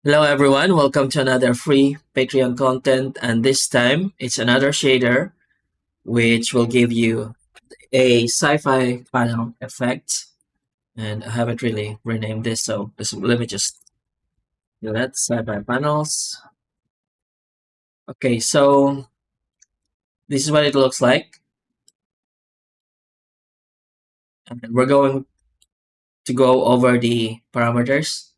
Hello everyone, welcome to another free Patreon content, and this time it's another shader which will give you a sci-fi panel effect. And I haven't really renamed this, so let me just do that. Sci-fi panels. Okay, so this is what it looks like, and we're going to go over the parameters.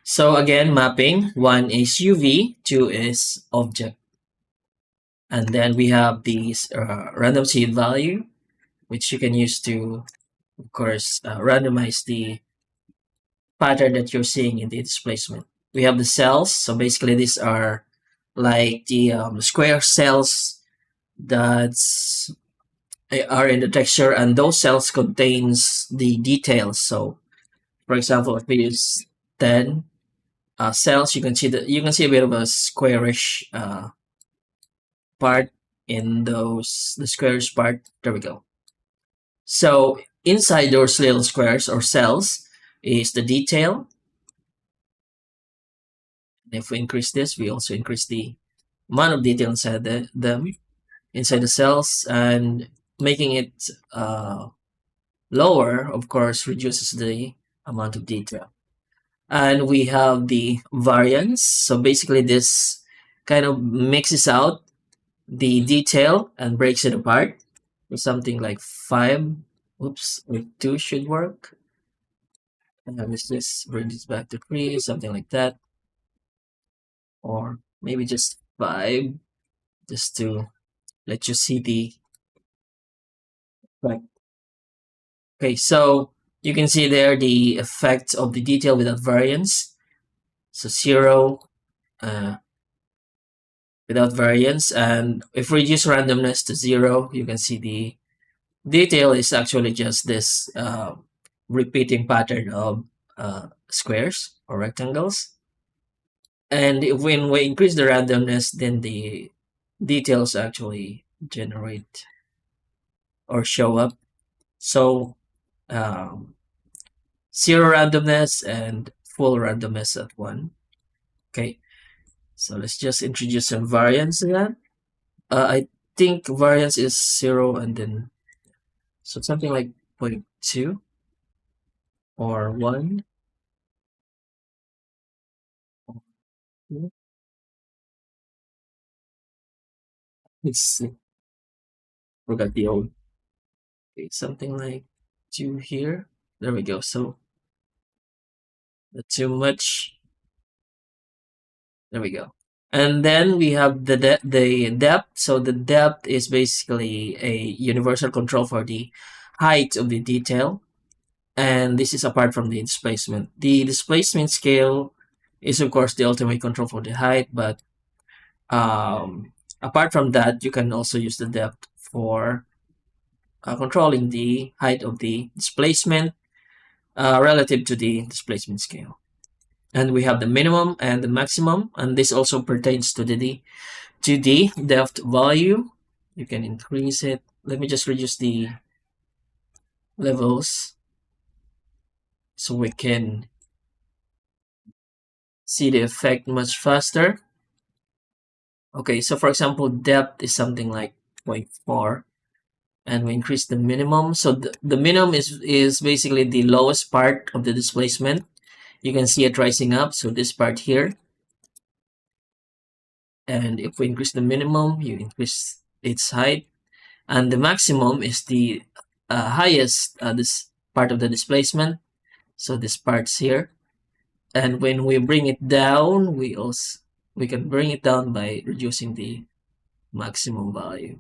So again, mapping: one is UV, two is object, and then we have these random seed value, which you can use to, of course, randomize the pattern that you're seeing in the displacement. We have the cells. So basically, these are like the square cells that are in the texture, and those cells contains the details. So, for example, if we use 10 cells, you can see a bit of a squarish part in those the squarish part. There we go. So inside those little squares or cells is the detail. And if we increase this, we also increase the amount of detail inside inside the cells, and making it lower, of course, reduces the amount of detail. And we have the variance. So basically, this kind of mixes out the detail and breaks it apart. So something like 5. Oops, or 2 should work. And let's just bring this back to 3, something like that. Or maybe just 5, just to let you see the effect. Okay, so you can see there the effect of the detail without variance. So 0 without variance, and if we reduce randomness to 0, you can see the detail is actually just this repeating pattern of squares or rectangles. And when we increase the randomness, then the details actually generate or show up. So 0 randomness and full randomness at 1. Okay, so let's just introduce some variance to that. I think variance is 0, and then so something like 0.2 or 1. Let's see. Forgot the old. Okay, something like 2 here. There we go. So not too much. There we go. And then we have the depth. So the depth is basically a universal control for the height of the detail. And this is apart from the displacement. The displacement scale is, of course, the ultimate control for the height. But apart from that, you can also use the depth for controlling the height of the displacement relative to the displacement scale. And we have the minimum and the maximum, and this also pertains to the depth value. You can increase it. Let me just reduce the levels so we can see the effect much faster. Okay, so for example, depth is something like 0.4, and we increase the minimum. So the minimum is basically the lowest part of the displacement. You can see it rising up, so this part here. And if we increase the minimum, you increase its height. And the maximum is the highest this part of the displacement. So this part's here. And when we bring it down, we can bring it down by reducing the maximum value.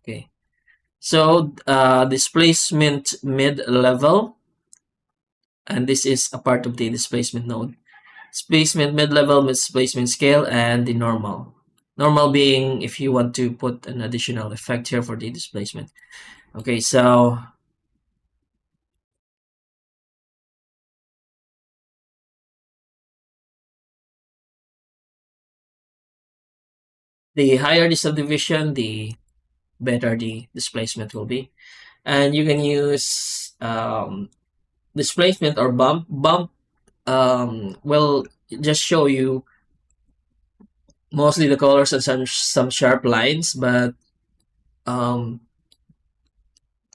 Okay. So displacement mid-level, and this is a part of the displacement node. Displacement mid-level, displacement scale, and the normal. Normal being if you want to put an additional effect here for the displacement. Okay, so the higher the subdivision, the better the displacement will be. And you can use displacement or bump will just show you mostly the colors and some sharp lines, but um,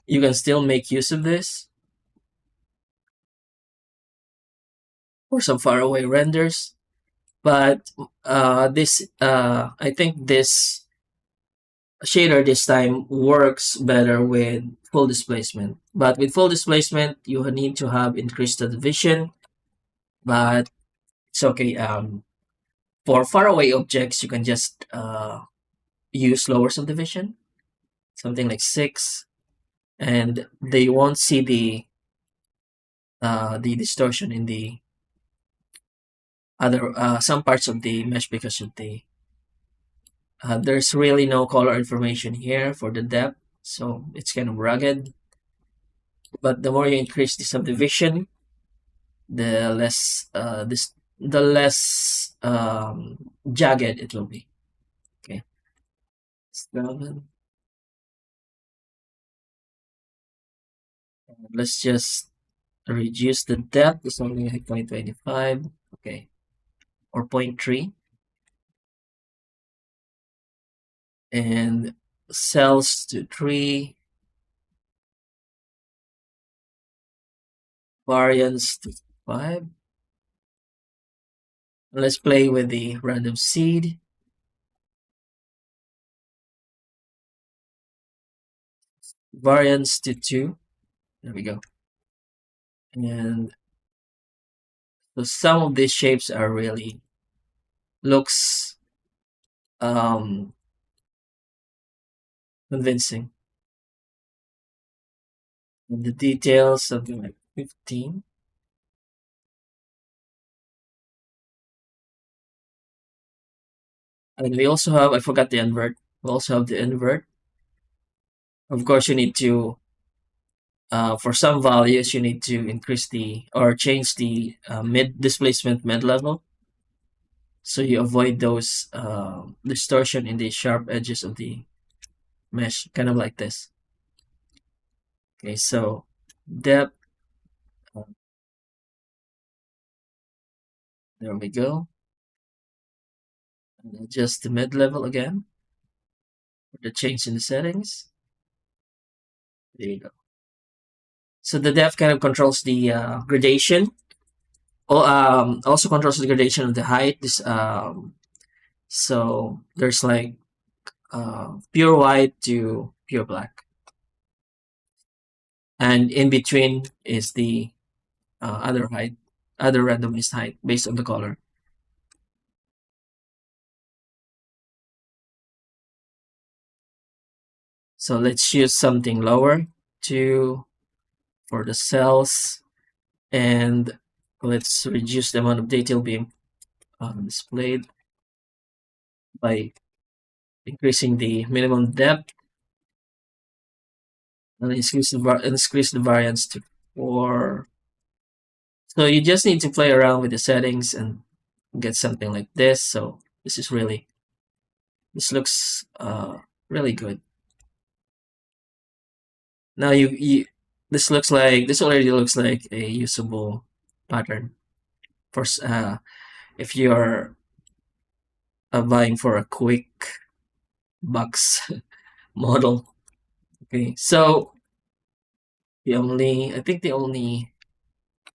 you can still make use of this for some faraway renders. But I think this shader this time works better with full displacement. But with full displacement, you need to have increased division, but it's okay. For faraway objects, you can just use lower subdivision, something like 6, and they won't see the distortion in the other some parts of the mesh because of the there's really no color information here for the depth, so it's kind of rugged. But the more you increase the subdivision, the less the less jagged it will be. Okay, 7. Let's just reduce the depth to something like 0.25. Okay, or zero point 0.3, and cells to 3, variance to 5. Let's play with the random seed. Variance to 2. There we go. And so some of these shapes are really looks um, convincing. And the details, something like 15. And we also have, I forgot the invert. We also have the invert. Of course, you need to, for some values, you need to increase the, or change the mid displacement mid level. So you avoid those distortion in the sharp edges of the mesh, kind of like this. Okay, so depth, there we go. And adjust the mid level again for the change in the settings. There you go. So the depth kind of controls the gradation. Also controls the gradation of the height. So there's like pure white to pure black, and in between is the other height, other randomized height based on the color. So let's use something lower to for the cells, and let's reduce the amount of detail being displayed by increasing the minimum depth, and increase the variance to 4. So you just need to play around with the settings and get something like this. So this looks really good. Now this already looks like a usable pattern for if you're vying for a quick bucks model. Okay, so I think the only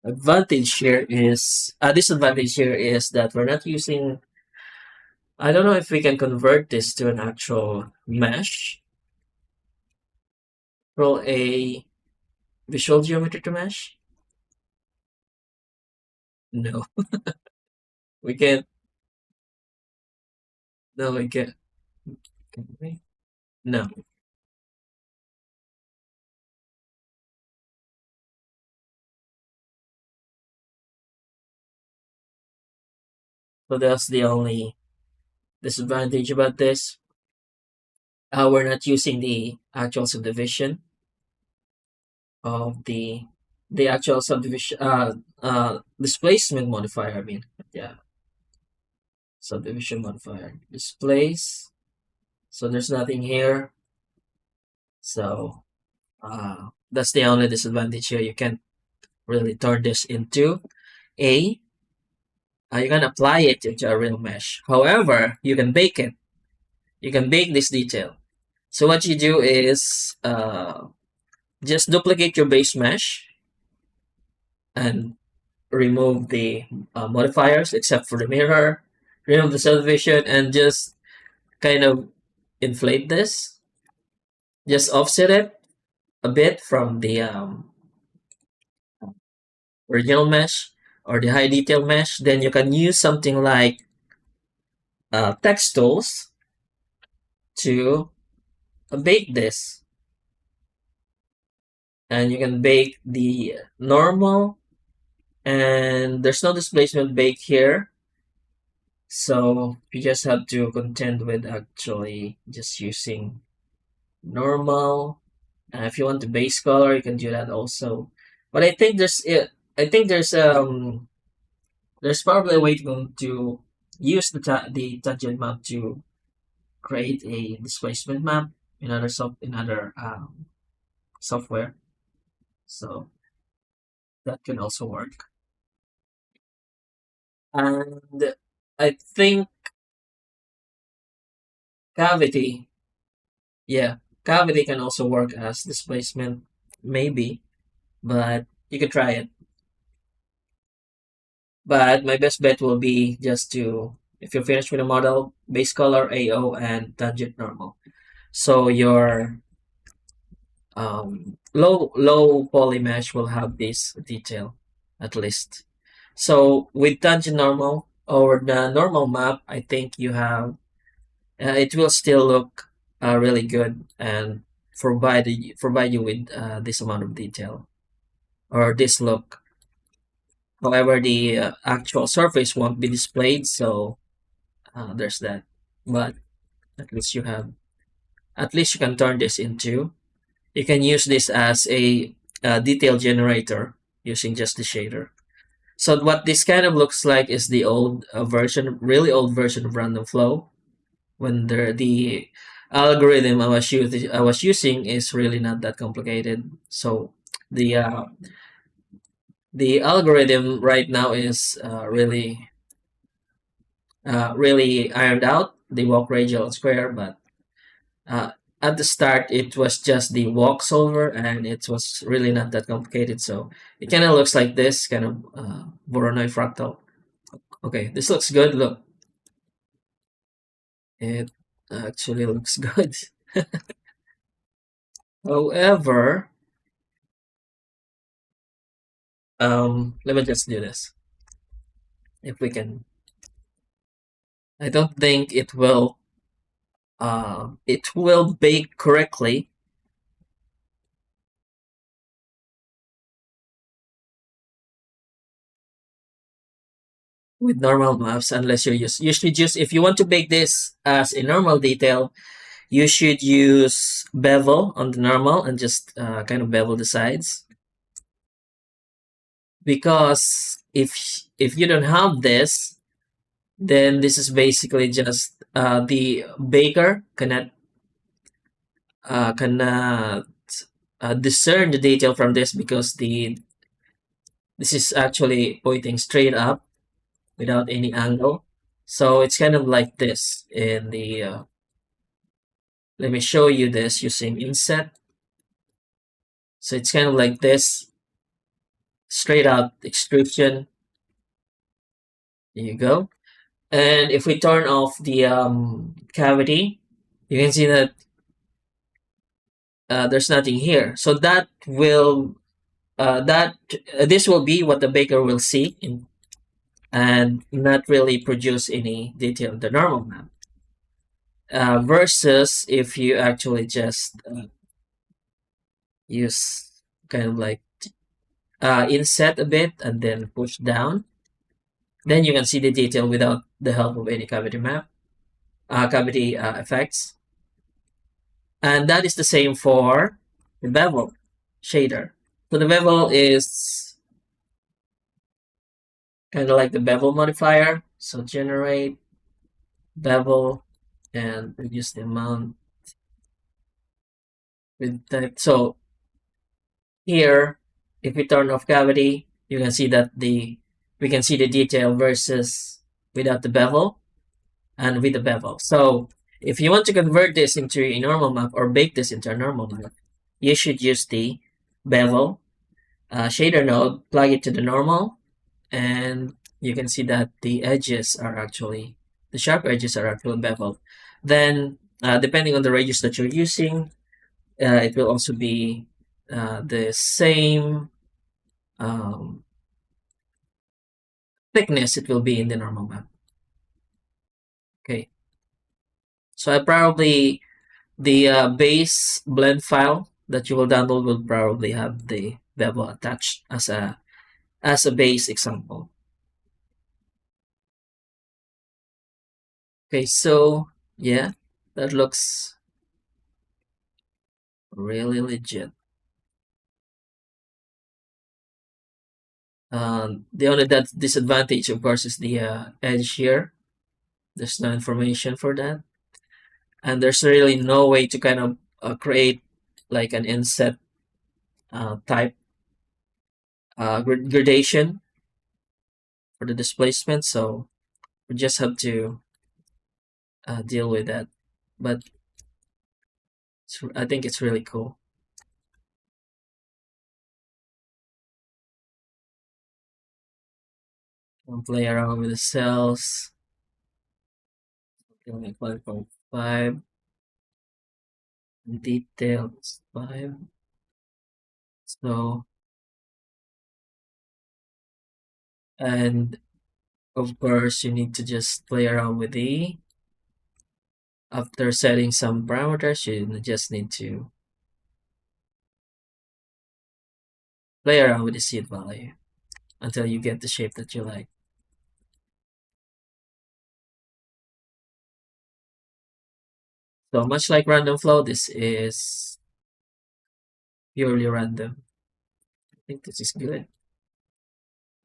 advantage here is disadvantage here is that we're not using. I don't know if we can convert this to an actual mesh. Roll a visual geometry to mesh. No, we can't. No, we can't. Can we? No. So that's the only disadvantage about this. We're not using the actual subdivision of the actual subdivision displacement modifier. I mean, yeah, subdivision modifier displace. So there's nothing here. So that's the only disadvantage here. You can't really turn this into a You can apply it into a real mesh. However, you can bake it. You can bake this detail. So what you do is just duplicate your base mesh and remove the modifiers except for the mirror, remove the subdivision, and just kind of inflate this. Just offset it a bit from the original mesh or the high detail mesh. Then you can use something like text tools to bake this. And you can bake the normal, and there's no displacement bake here. So you just have to contend with actually just using normal. If you want the base color, you can do that also. But I think there's probably a way to use the tangent map to create a displacement map in other software. So that can also work. And I think cavity, yeah, cavity can also work as displacement, maybe, but you can try it. But my best bet will be just to, if you're finished with a model, base color, AO, and tangent normal. So your low poly mesh will have this detail at least. So with tangent normal or the normal map, I think you have it will still look really good and provide you with this amount of detail or this look. However, the actual surface won't be displayed, so there's that. But at least you have, at least you can turn this into. You can use this as a detail generator using just the shader. So what this kind of looks like is the old version, really old version of random flow. When the algorithm I was using is really not that complicated. So the uh, the algorithm right now is really ironed out, the walk radial and square, but uh, at the start it was just the walk solver and it was really not that complicated. So it kind of looks like this kind of Voronoi fractal. Okay, this looks good. Look, it actually looks good. However, let me just do this. If we can, I don't think it will bake correctly with normal maps unless you should use, if you want to bake this as a normal detail, you should use bevel on the normal and just kind of bevel the sides, because if you don't have this, then this is basically just the baker cannot discern the detail from this, because this is actually pointing straight up without any angle. So it's kind of like this in the let me show you this using inset. So it's kind of like this, straight out extrusion. There you go. And if we turn off the cavity, you can see that there's nothing here. So that this will be what the baker will see and not really produce any detail in the normal map. Versus if you actually just use kind of like inset a bit and then push down, then you can see the detail without the help of any cavity effects. And that is the same for the bevel shader. So the bevel is kind of like the bevel modifier. So generate bevel and reduce the amount with that. So here, if we turn off cavity, you can see that the we can see the detail versus without the bevel and with the bevel. So if you want to convert this into a normal map or bake this into a normal map, you should use the bevel shader node, plug it to the normal, and you can see that the edges are actually, the sharp edges are actually beveled. Then depending on the radius that you're using, it will also be the same thickness it will be in the normal map. Okay, so I probably, the base blend file that you will download will probably have the bevel attached as a base example. Okay, so yeah, that looks really legit. The only disadvantage, of course, is the edge here. There's no information for that, and there's really no way to kind of create like an inset type gradation for the displacement. So we just have to deal with that. But I think it's really cool. I'll play around with the cells. Something like 1.5. Details 5. So, and of course, you need to just play around with the, after setting some parameters, you just need to play around with the seed value until you get the shape that you like. So much like random flow, this is purely random. I think this is good.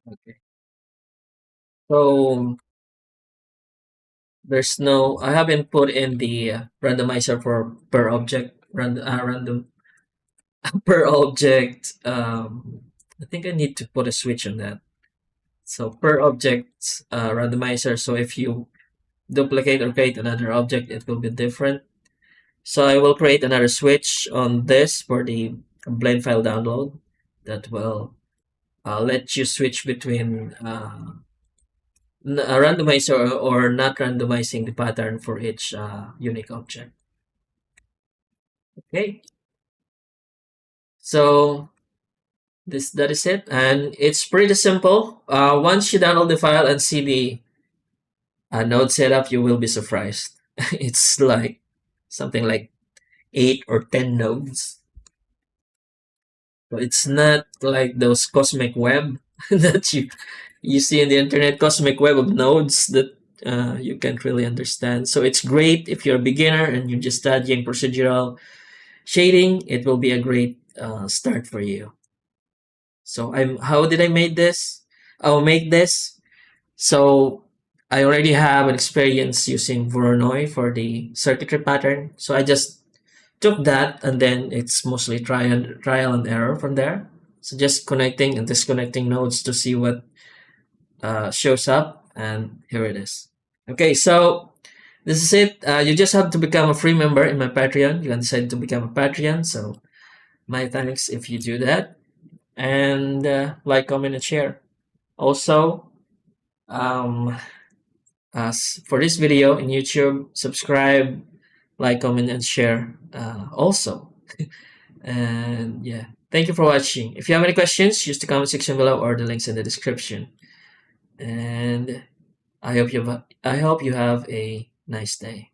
Okay. So there's no, I haven't put in the randomizer for per object, random per object. I think I need to put a switch on that. So per object randomizer. So if you duplicate or create another object, it will be different. So I will create another switch on this for the blend file download that will let you switch between a randomizer or not randomizing the pattern for each unique object. Okay. So that is it, and it's pretty simple. Once you download the file and see the node setup, you will be surprised. It's like something like 8 or 10 nodes. So it's not like those cosmic web that you see in the internet, cosmic web of nodes that you can't really understand. So it's great if you're a beginner and you're just studying procedural shading. It will be a great start for you. So how did I make this? I'll make this. So I already have an experience using Voronoi for the circuitry pattern. So I just took that, and then it's mostly trial and error from there. So just connecting and disconnecting nodes to see what shows up, and here it is. Okay, so this is it. You just have to become a free member in my Patreon. You can decide to become a Patreon. So my thanks if you do that, and like, comment, and share. Also, as for this video in YouTube, subscribe, like, comment, and share also. And yeah, thank you for watching. If you have any questions, use the comment section below or the links in the description. And I hope you have a nice day.